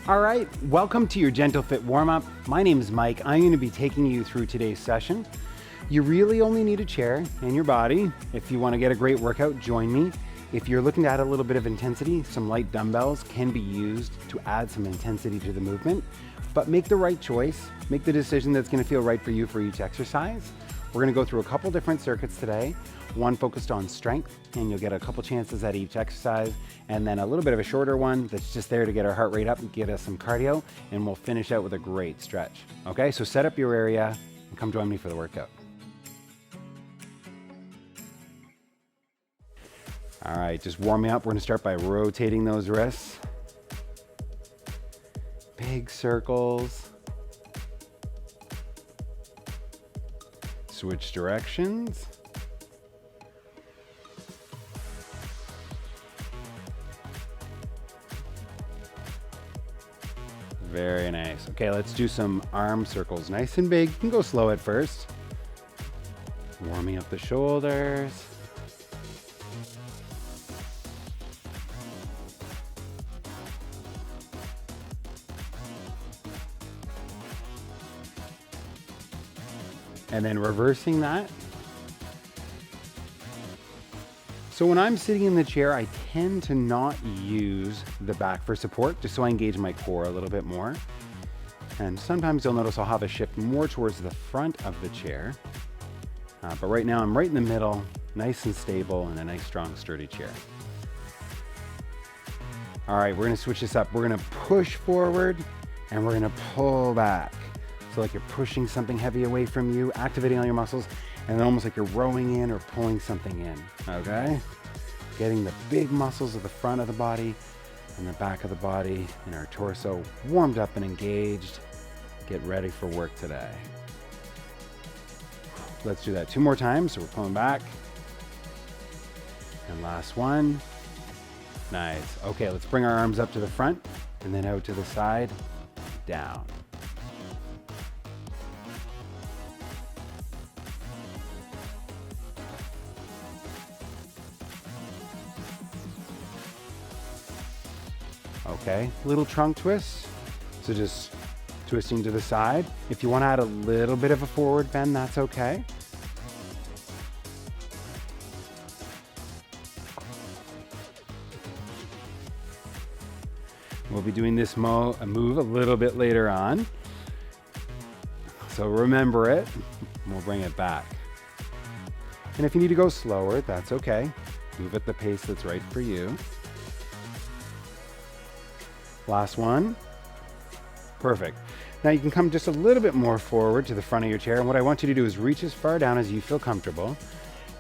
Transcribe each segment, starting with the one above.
All right, welcome to your Gentle Fit warm-up. My name is Mike. I'm going to be taking you through today's session. You really only need a chair and your body. If you want to get a great workout, join me. If you're looking to add a little bit of intensity, some light dumbbells can be used to add some intensity to the movement, but make the right choice. Make the decision that's going to feel right for you for each exercise. We're going to go through a couple different circuits today. One focused on strength, and you'll get a couple chances at each exercise, and then a little bit of a shorter one that's just there to get our heart rate up and get us some cardio, and we'll finish out with a great stretch. Okay, so set up your area and come join me for the workout. All right, just warming up. We're gonna start by rotating those wrists. Big circles. Switch directions. Very nice. Okay, let's do some arm circles. Nice and big. You can go slow at first. Warming up the shoulders. And then reversing that. So when I'm sitting in the chair, I tend to not use the back for support, just so I engage my core a little bit more. And sometimes you'll notice I'll have a shift more towards the front of the chair. But right now I'm right in the middle, nice and stable, in a nice, strong, sturdy chair. All right, we're gonna switch this up. We're gonna push forward and we're gonna pull back. So like you're pushing something heavy away from you, activating all your muscles, and then almost like you're rowing in or pulling something in, okay? Getting the big muscles of the front of the body and the back of the body and our torso warmed up and engaged. Get ready for work today. Let's do that 2 more times. So we're pulling back. And last one. Nice. Okay, let's bring our arms up to the front and then out to the side, down. Okay, little trunk twist. So just twisting to the side. If you want to add a little bit of a forward bend, that's okay. We'll be doing this move a little bit later on. So remember it, and we'll bring it back. And if you need to go slower, that's okay. Move at the pace that's right for you. Last one. Perfect. Now you can come just a little bit more forward to the front of your chair. And what I want you to do is reach as far down as you feel comfortable.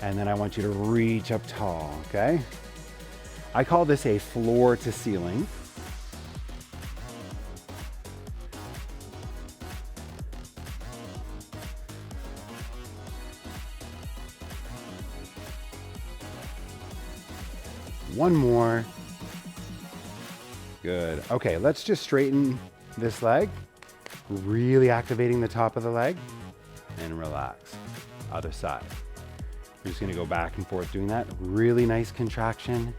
And then I want you to reach up tall, okay? I call this a floor to ceiling. One more. Good. Okay, let's just straighten this leg, really activating the top of the leg, and relax. Other side. You're just gonna go back and forth doing that. Really nice contraction,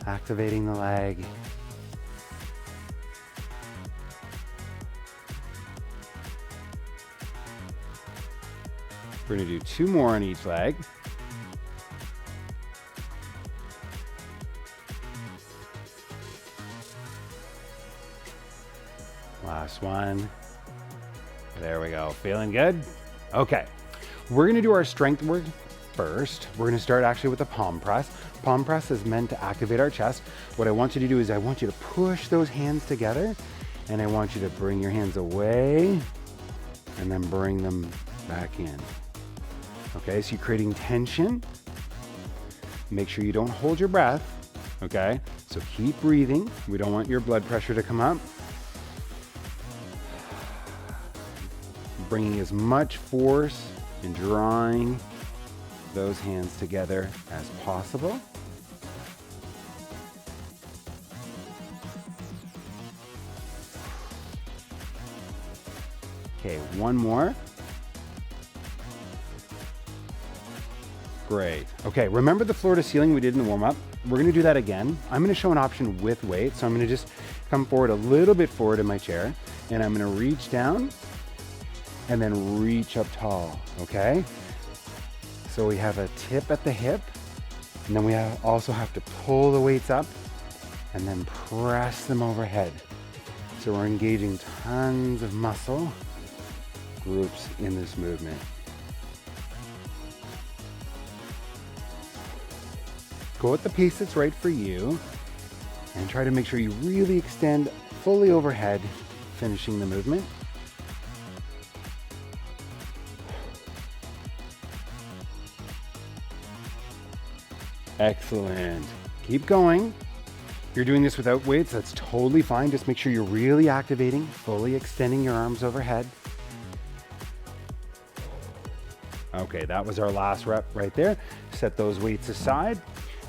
activating the leg. We're gonna do 2 more on each leg. Last one. There we go. Feeling good? Okay. We're going to do our strength work first. We're going to start actually with a palm press. Palm press is meant to activate our chest. What I want you to do is I want you to push those hands together, and I want you to bring your hands away and then bring them back in. Okay, so you're creating tension. Make sure you don't hold your breath. Okay, so keep breathing. We don't want your blood pressure to come up. Bringing as much force and drawing those hands together as possible. Okay, one more. Great. Okay, remember the floor to ceiling we did in the warm-up? We're gonna do that again. I'm gonna show an option with weight, so I'm gonna just come forward a little bit forward in my chair, and I'm gonna reach down and then reach up tall, okay? So we have a tip at the hip, and then we also have to pull the weights up and then press them overhead. So we're engaging tons of muscle groups in this movement. Go at the pace that's right for you and try to make sure you really extend fully overhead, finishing the movement. Excellent. Keep going. If you're doing this without weights, that's totally fine. Just make sure you're really activating, fully extending your arms overhead. Okay, that was our last rep right there. Set those weights aside.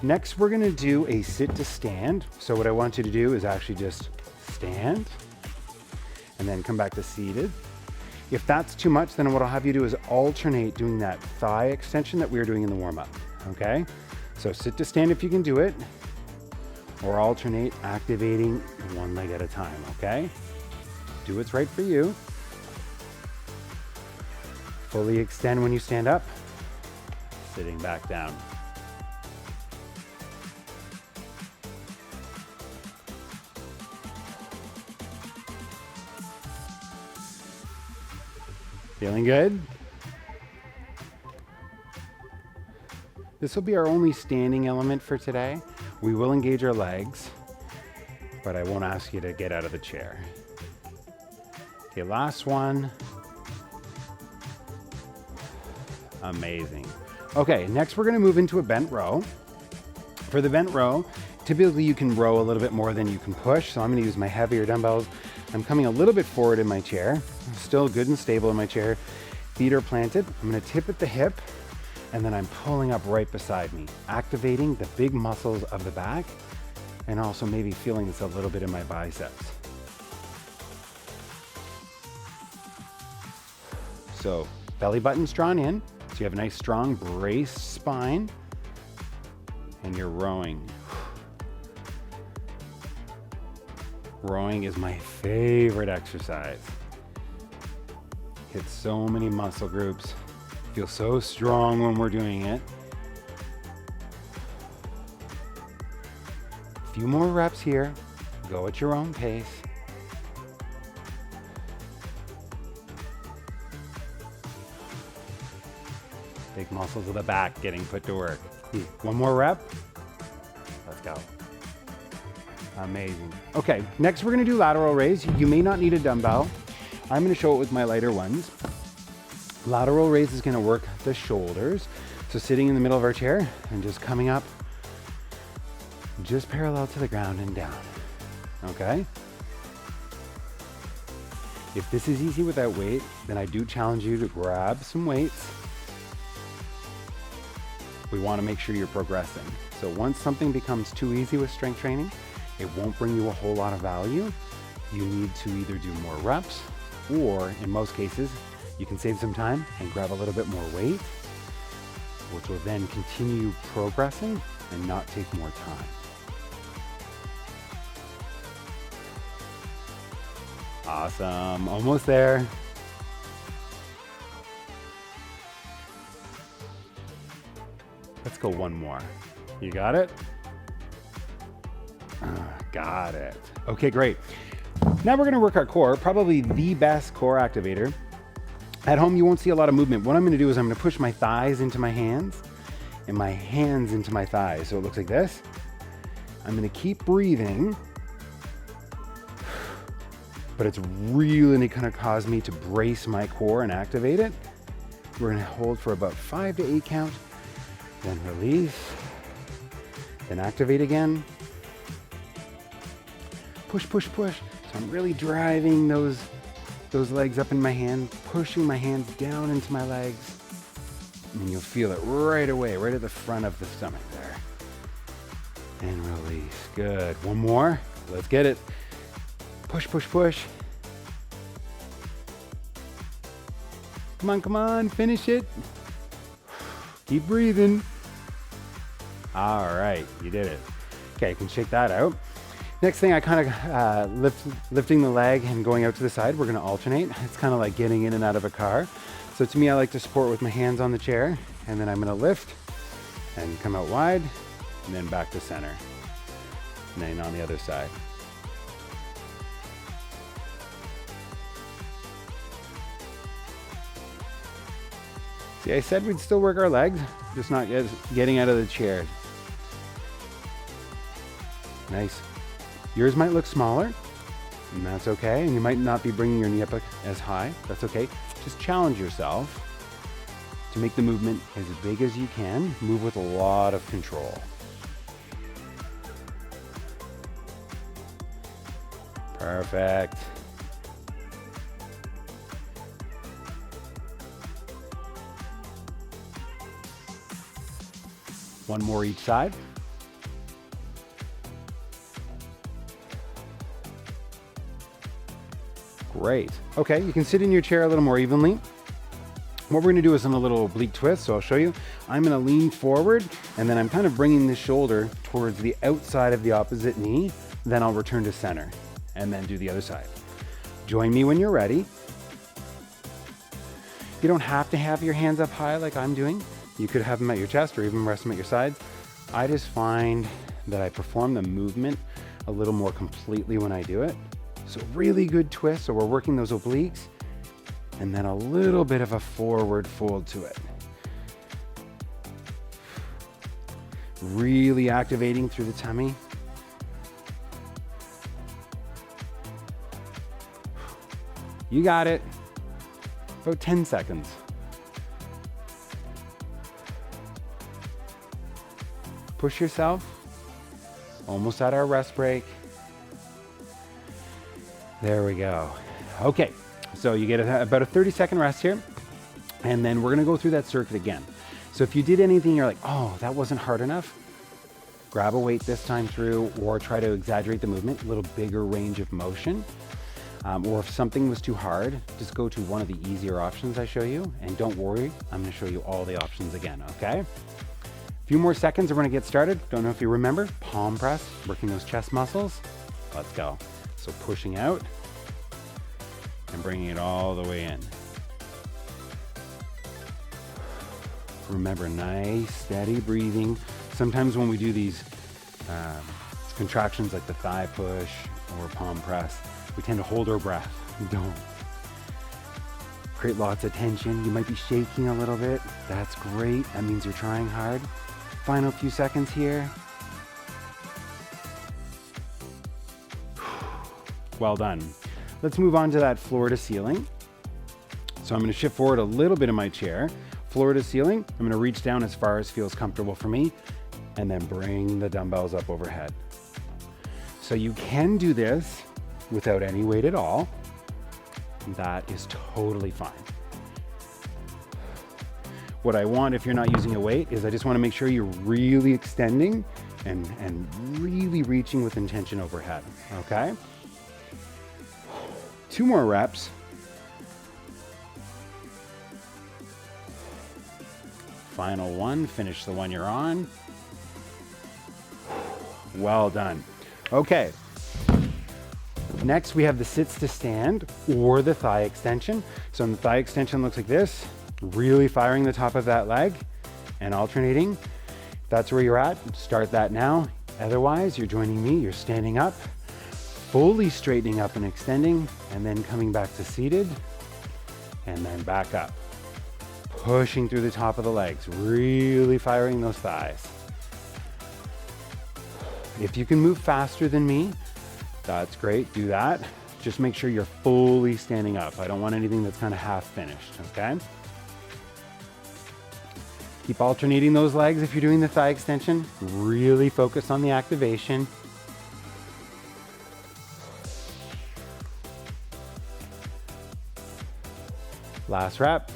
Next, we're gonna do a sit to stand. So what I want you to do is actually just stand and then come back to seated. If that's too much, then what I'll have you do is alternate doing that thigh extension that we were doing in the warm-up, okay? So sit to stand if you can do it, or alternate activating one leg at a time, okay? Do what's right for you. Fully extend when you stand up, sitting back down. Feeling good? This will be our only standing element for today. We will engage our legs, but I won't ask you to get out of the chair. Okay, last one. Amazing. Okay, next we're gonna move into a bent row. For the bent row, typically you can row a little bit more than you can push, so I'm gonna use my heavier dumbbells. I'm coming a little bit forward in my chair, still good and stable in my chair. Feet are planted. I'm gonna tip at the hip, and then I'm pulling up right beside me, activating the big muscles of the back, and also maybe feeling this a little bit in my biceps. So belly button's drawn in, so you have a nice strong braced spine, and you're rowing. Rowing is my favorite exercise. Hits so many muscle groups. Feel so strong when we're doing it. A few more reps here. Go at your own pace. Big muscles of the back getting put to work. One more rep. Let's go. Amazing. Okay, next we're gonna do lateral raise. You may not need a dumbbell. I'm gonna show it with my lighter ones. Lateral raise is gonna work the shoulders. So sitting in the middle of our chair and just coming up just parallel to the ground and down, okay? If this is easy without weight, then I do challenge you to grab some weights. We wanna make sure you're progressing. So once something becomes too easy with strength training, it won't bring you a whole lot of value. You need to either do more reps, or in most cases, you can save some time and grab a little bit more weight, which will then continue progressing and not take more time. Awesome, almost there. Let's go one more. You got it? Got it. Okay, great. Now we're gonna work our core, probably the best core activator. At home, you won't see a lot of movement. What I'm gonna do is I'm gonna push my thighs into my hands and my hands into my thighs. So it looks like this. I'm gonna keep breathing, but it's really gonna cause me to brace my core and activate it. We're gonna hold for about 5 to 8 count, then release, then activate again. Push, push, push. So I'm really driving those legs up in my hand, pushing my hands down into my legs. And you'll feel it right away, right at the front of the stomach there. And release, good. One more, let's get it. Push, push, push. Come on, finish it. Keep breathing. All right, you did it. Okay, you can shake that out. Next thing, I kind of lifting the leg and going out to the side. We're gonna alternate. It's kind of like getting in and out of a car. So to me, I like to support with my hands on the chair, and then I'm gonna lift and come out wide, and then back to center. And then on the other side. See, I said we'd still work our legs, just not getting out of the chair. Nice. Yours might look smaller, and that's okay. And you might not be bringing your knee up as high. That's okay. Just challenge yourself to make the movement as big as you can. Move with a lot of control. Perfect. One more each side. Great. Okay, you can sit in your chair a little more evenly. What we're gonna do is in a little oblique twist, so I'll show you. I'm gonna lean forward, and then I'm kind of bringing the shoulder towards the outside of the opposite knee. Then I'll return to center, and then do the other side. Join me when you're ready. You don't have to have your hands up high like I'm doing. You could have them at your chest or even rest them at your sides. I just find that I perform the movement a little more completely when I do it. So really good twist, so we're working those obliques, and then a little bit of a forward fold to it. Really activating through the tummy. You got it. About 10 seconds. Push yourself. Almost at our rest break. There we go. Okay, so you get about a 30-second rest here, and then we're gonna go through that circuit again. So if you did anything, you're like, oh, that wasn't hard enough, grab a weight this time through, or try to exaggerate the movement, a little bigger range of motion. Or if something was too hard, just go to one of the easier options I show you, and don't worry, I'm gonna show you all the options again, okay? A few more seconds, we're gonna get started. Don't know if you remember, palm press, working those chest muscles. Let's go. So pushing out and bringing it all the way in. Remember, nice, steady breathing. Sometimes when we do these contractions like the thigh push or palm press, we tend to hold our breath. Don't. Create lots of tension. You might be shaking a little bit. That's great. That means you're trying hard. Final few seconds here. Well done. Let's move on to that floor to ceiling. So I'm going to shift forward a little bit in my chair. Floor to ceiling. I'm going to reach down as far as feels comfortable for me, and then bring the dumbbells up overhead. So you can do this without any weight at all. That is totally fine. What I want, if you're not using a weight, is I just want to make sure you're really extending and really reaching with intention overhead, okay? 2 more reps. Final one, finish the one you're on. Well done. Okay. Next, we have the sits to stand or the thigh extension. So the thigh extension looks like this, really firing the top of that leg and alternating. If that's where you're at, start that now. Otherwise, you're joining me, you're standing up, fully straightening up and extending, and then coming back to seated, and then back up. Pushing through the top of the legs, really firing those thighs. If you can move faster than me, that's great, do that. Just make sure you're fully standing up. I don't want anything that's kind of half finished, okay? Keep alternating those legs if you're doing the thigh extension. Really focus on the activation. Last rep.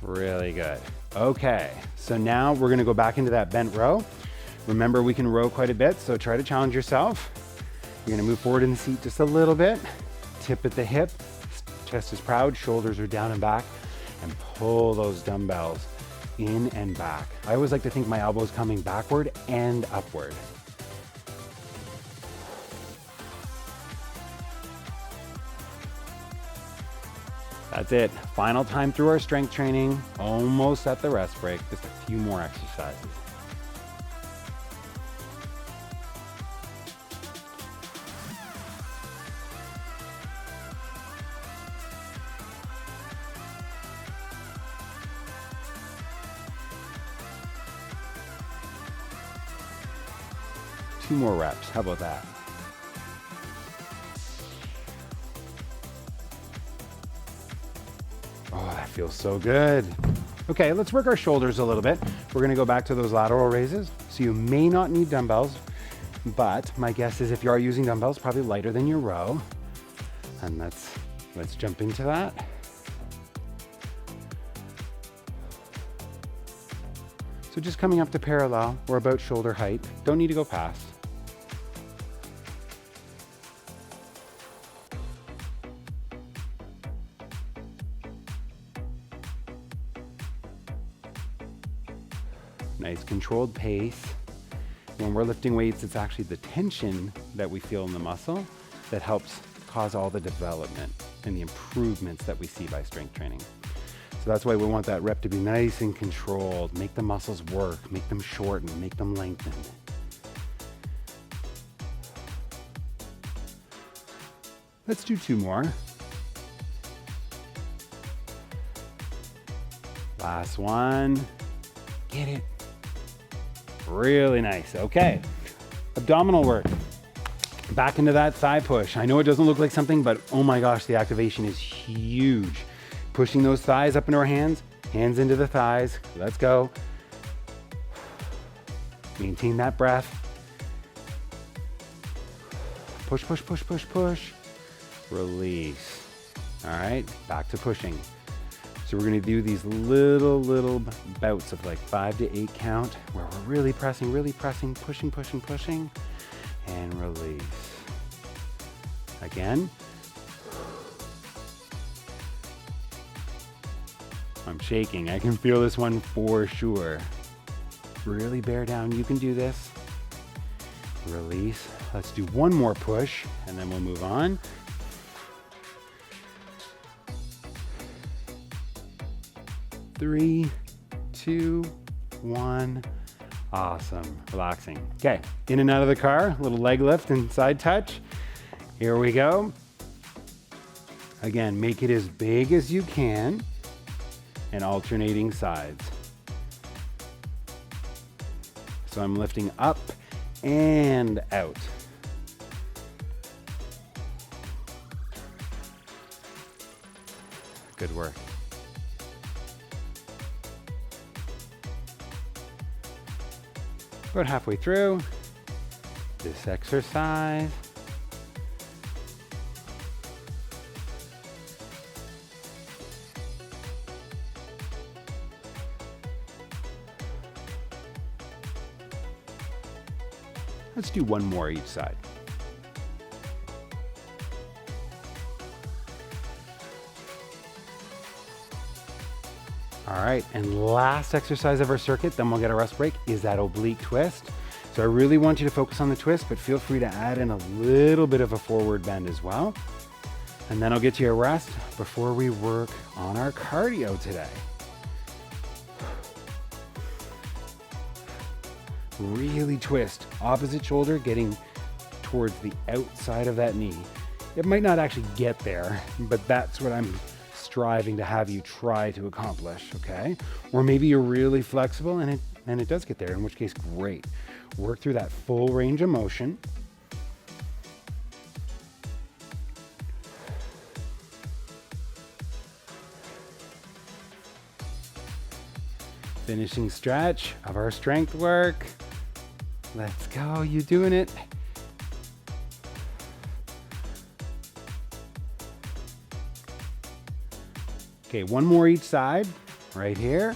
Really good. Okay, so now we're gonna go back into that bent row. Remember, we can row quite a bit, so try to challenge yourself. You're gonna move forward in the seat just a little bit. Tip at the hip, chest is proud, shoulders are down and back, and pull those dumbbells in and back. I always like to think my elbow's coming backward and upward. That's it. Final time through our strength training. Almost at the rest break. Just a few more exercises. Two more reps. How about that? Oh, that feels so good. Okay, let's work our shoulders a little bit. We're gonna go back to those lateral raises. So you may not need dumbbells, but my guess is if you are using dumbbells, probably lighter than your row. And let's jump into that. So just coming up to parallel, we're about shoulder height. Don't need to go past. Nice controlled pace. When we're lifting weights, it's actually the tension that we feel in the muscle that helps cause all the development and the improvements that we see by strength training. So that's why we want that rep to be nice and controlled. Make the muscles work, make them shorten, make them lengthen. Let's do two more. Last one. Get it. Really nice. Okay. Abdominal work. Back into that thigh push. I know it doesn't look like something, but oh my gosh, the activation is huge. Pushing those thighs up into our hands, hands into the thighs. Let's go. Maintain that breath. Push, push, push, push, push. Release. All right, back to pushing. So we're gonna do these little bouts of like 5 to 8 count where we're really pressing, pushing, pushing, pushing, and release. Again. I'm shaking. I can feel this one for sure. Really bear down. You can do this. Release. Let's do one more push and then we'll move on. Three, two, one. Awesome. Relaxing. Okay. In and out of the car. Little leg lift and side touch. Here we go. Again, make it as big as you can and alternating sides. So I'm lifting up and out. Good work. About halfway through this exercise. Let's do one more each side. All right, and last exercise of our circuit, then we'll get a rest break, is that oblique twist. So I really want you to focus on the twist, but feel free to add in a little bit of a forward bend as well. And then I'll get you a rest before we work on our cardio today. Really twist, opposite shoulder getting towards the outside of that knee. It might not actually get there, but that's what I'm striving to have you try to accomplish, okay? Or maybe you're really flexible and it does get there, in which case, great. Work through that full range of motion. Finishing stretch of our strength work. Let's go, you doing it. Okay, one more each side, right here.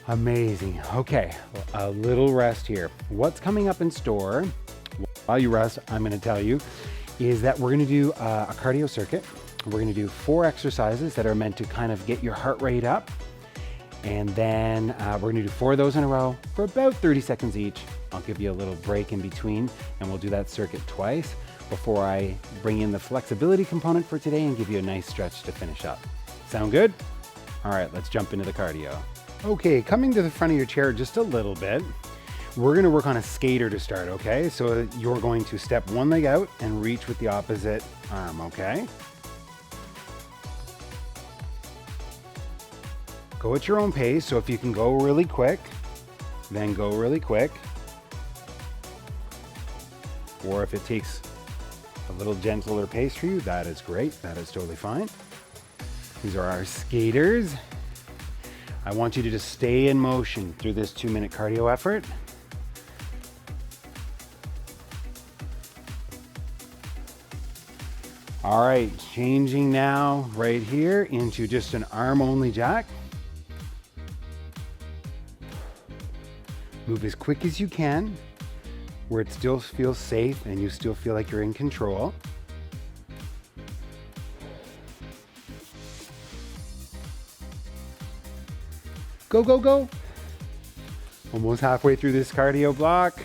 Amazing. Okay, a little rest here. What's coming up in store, while you rest, I'm gonna tell you, is that we're gonna do a cardio circuit. We're gonna do 4 exercises that are meant to kind of get your heart rate up. And then we're gonna do 4 of those in a row for about 30 seconds each. I'll give you a little break in between and we'll do that circuit twice. before I bring in the flexibility component for today and give you a nice stretch to finish up. Sound good? All right, let's jump into the cardio. Okay, coming to the front of your chair just a little bit. We're gonna work on a skater to start, okay? So you're going to step one leg out and reach with the opposite arm, okay? Go at your own pace, so if you can go really quick, then go really quick. Or if it takes a little gentler pace for you, that is great. That is totally fine. These are our skaters. I want you to just stay in motion through this 2-minute cardio effort. All right, changing now right here into just an arm-only jack. Move as quick as you can, where it still feels safe and you still feel like you're in control. Go, go, go. Almost halfway through this cardio block.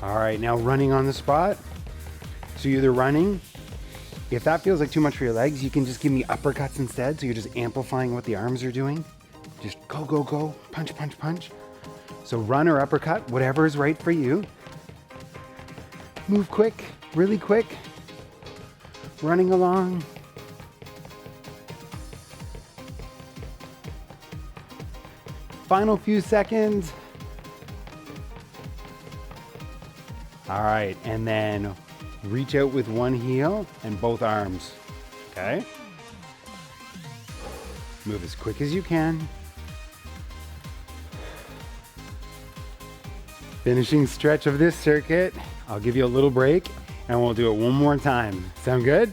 All right, now running on the spot. So you're either running, if that feels like too much for your legs, you can just give me uppercuts instead. So you're just amplifying what the arms are doing. Just go, go, go, punch, punch, punch. So run or uppercut, whatever is right for you. Move quick, really quick. Running along. Final few seconds. All right, and then reach out with one heel and both arms, okay? Move as quick as you can. Finishing stretch of this circuit. I'll give you a little break and we'll do it one more time. Sound good?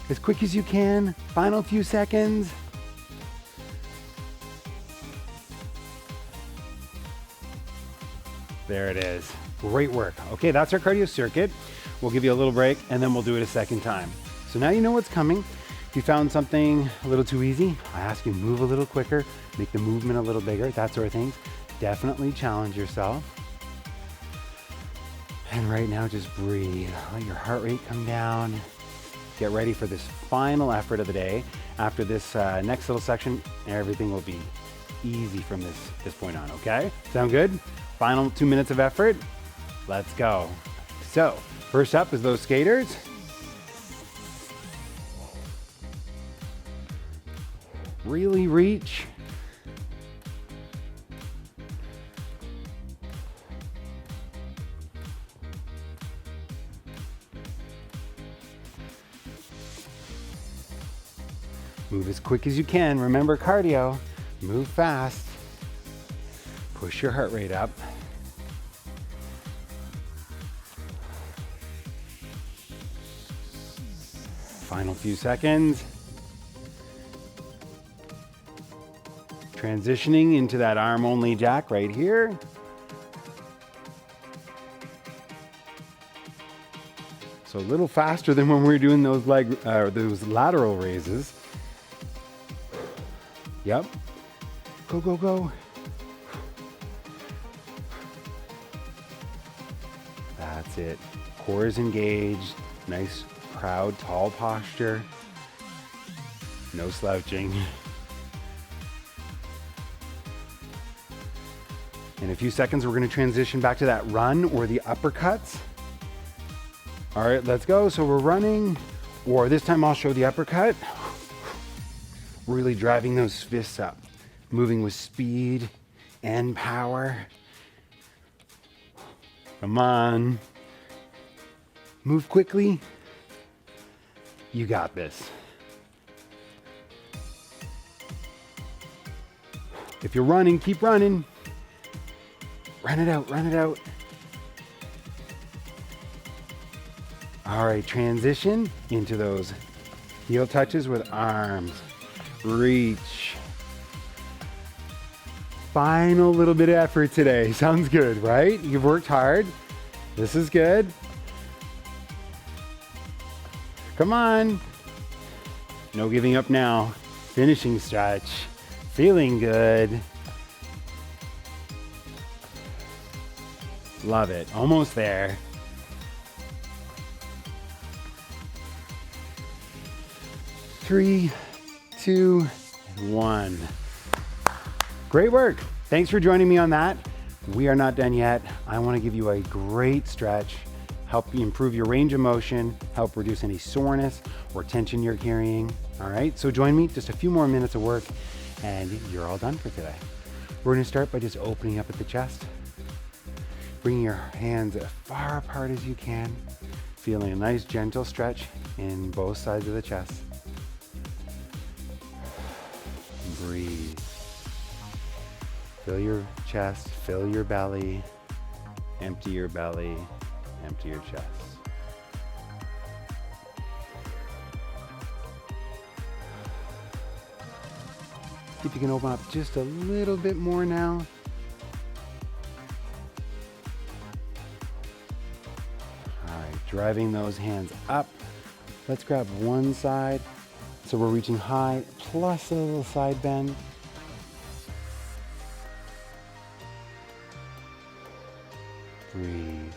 As quick as you can. Final few seconds. There it is. Great work. Okay, that's our cardio circuit. We'll give you a little break and then we'll do it a second time. So now you know what's coming. If you found something a little too easy, I ask you to move a little quicker, make the movement a little bigger, that sort of thing. Definitely challenge yourself. And right now, just breathe. Let your heart rate come down. Get ready for this final effort of the day. After this next little section, everything will be easy from this point on, okay? Sound good? Final 2 minutes of effort. Let's go. So, first up is those skaters. Really reach. Move as quick as you can. Remember cardio. Move fast. Push your heart rate up. Final few seconds. Transitioning into that arm-only jack right here. So a little faster than when we were doing those those lateral raises. Yep. Go, go, go. That's it. Core is engaged. Nice, proud, tall posture. No slouching. In a few seconds, we're going to transition back to that run or the uppercuts. All right, let's go. So we're running, or this time I'll show the uppercut. Really driving those fists up, moving with speed and power. Come on. Move quickly. You got this. If you're running, keep running. Run it out, run it out. All right, transition into those heel touches with arms. Reach. Final little bit of effort today. Sounds good, right? You've worked hard. This is good. Come on. No giving up now. Finishing stretch. Feeling good. Love it. Almost there. 3, 2, 1. Great work. Thanks for joining me on that. We are not done yet. I want to give you a great stretch, help you improve your range of motion, help reduce any soreness or tension you're carrying. All right, so join me, just a few more minutes of work and you're all done for today. We're going to start by just opening up at the chest, bringing your hands as far apart as you can, feeling a nice gentle stretch in both sides of the chest. Breathe. Fill your chest, fill your belly, empty your belly, empty your chest. See if you can open up just a little bit more now. All right, driving those hands up. Let's grab one side. So we're reaching high, plus a little side bend. Breathe.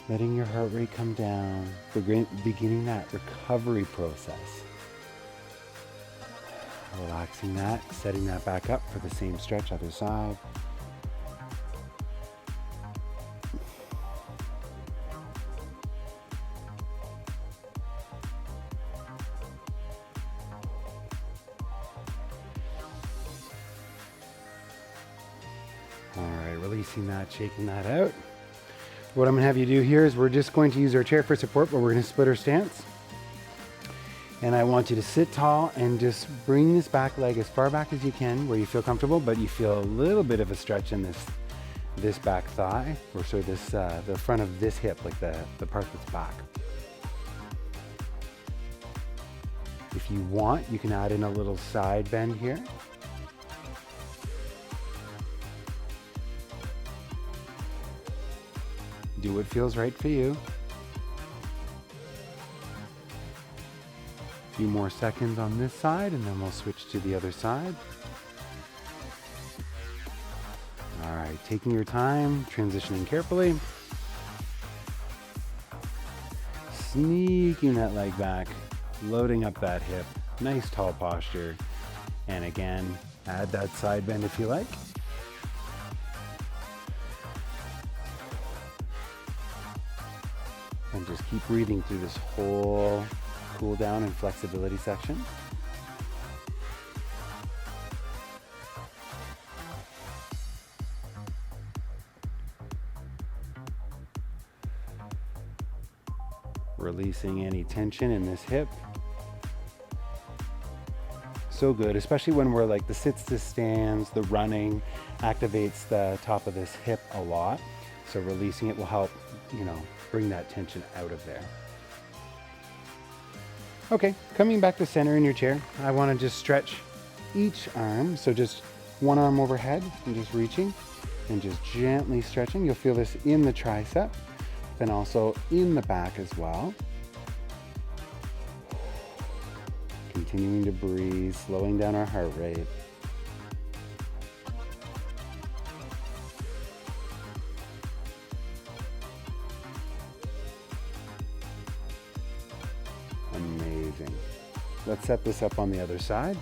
Letting your heart rate come down, beginning that recovery process. Relaxing that, setting that back up for the same stretch, other side. All right, releasing that, shaking that out. What I'm gonna have you do here is we're just going to use our chair for support, but we're gonna split our stance. And I want you to sit tall and just bring this back leg as far back as you can where you feel comfortable, but you feel a little bit of a stretch in this back thigh, or so this the front of this hip, like the part that's back. If you want, you can add in a little side bend here. Do what feels right for you. A few more seconds on this side and then we'll switch to the other side. All right, taking your time, transitioning carefully. Sneaking that leg back, loading up that hip, nice tall posture. And again, add that side bend if you like. And just keep breathing through this whole cool down and flexibility section. Releasing any tension in this hip. So good, especially when we're like the sits to stands, the running activates the top of this hip a lot. So releasing it will help, bring that tension out of there. Okay, coming back to center in your chair, I want to just stretch each arm. So just one arm overhead and just reaching and just gently stretching. You'll feel this in the tricep, then also in the back as well. Continuing to breathe, slowing down our heart rate. Amazing. Let's set this up on the other side.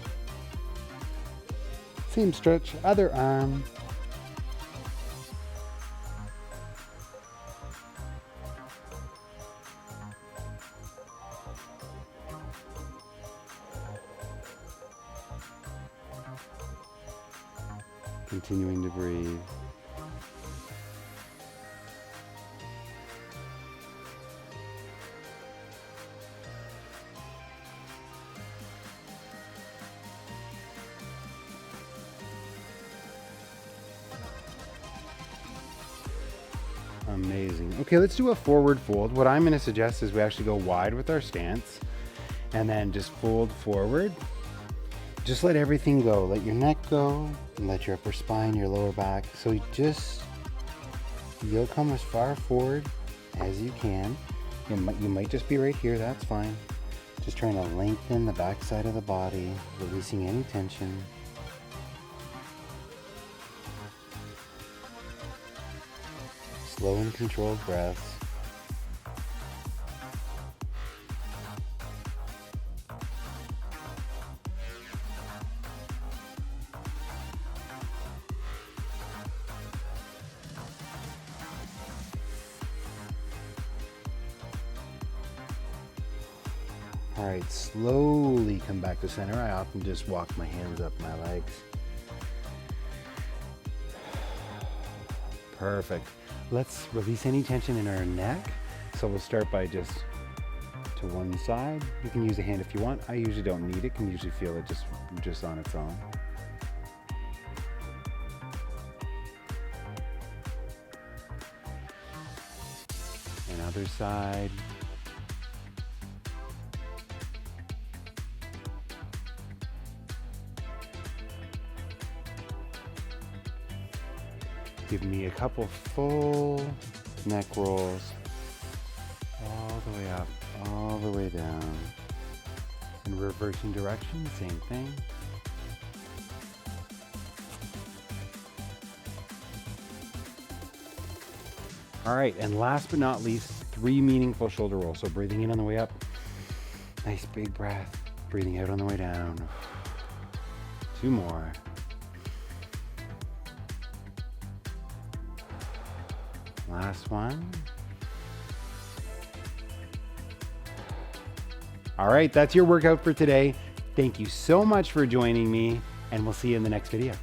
Same stretch, other arm. Continuing to breathe. Amazing. Okay, let's do a forward fold. What I'm going to suggest is we actually go wide with our stance and then just fold forward. Just let everything go. Let your neck go and let your upper spine, your lower back. So you'll come as far forward as you can. You might just be right here, that's fine. Just trying to lengthen the back side of the body, releasing any tension. slow and controlled breaths. All right, slowly come back to center. I often just walk my hands up my legs. Perfect. Let's release any tension in our neck. So we'll start by just to one side. You can use a hand if you want. I usually don't need it. Can usually feel it just on its own. And other side. Give me a couple full neck rolls, all the way up, all the way down. In reversing direction, same thing. All right, and last but not least, 3 meaningful shoulder rolls. So breathing in on the way up, nice big breath. Breathing out on the way down. 2 more. Last one. All right, that's your workout for today. Thank you so much for joining me, and we'll see you in the next video.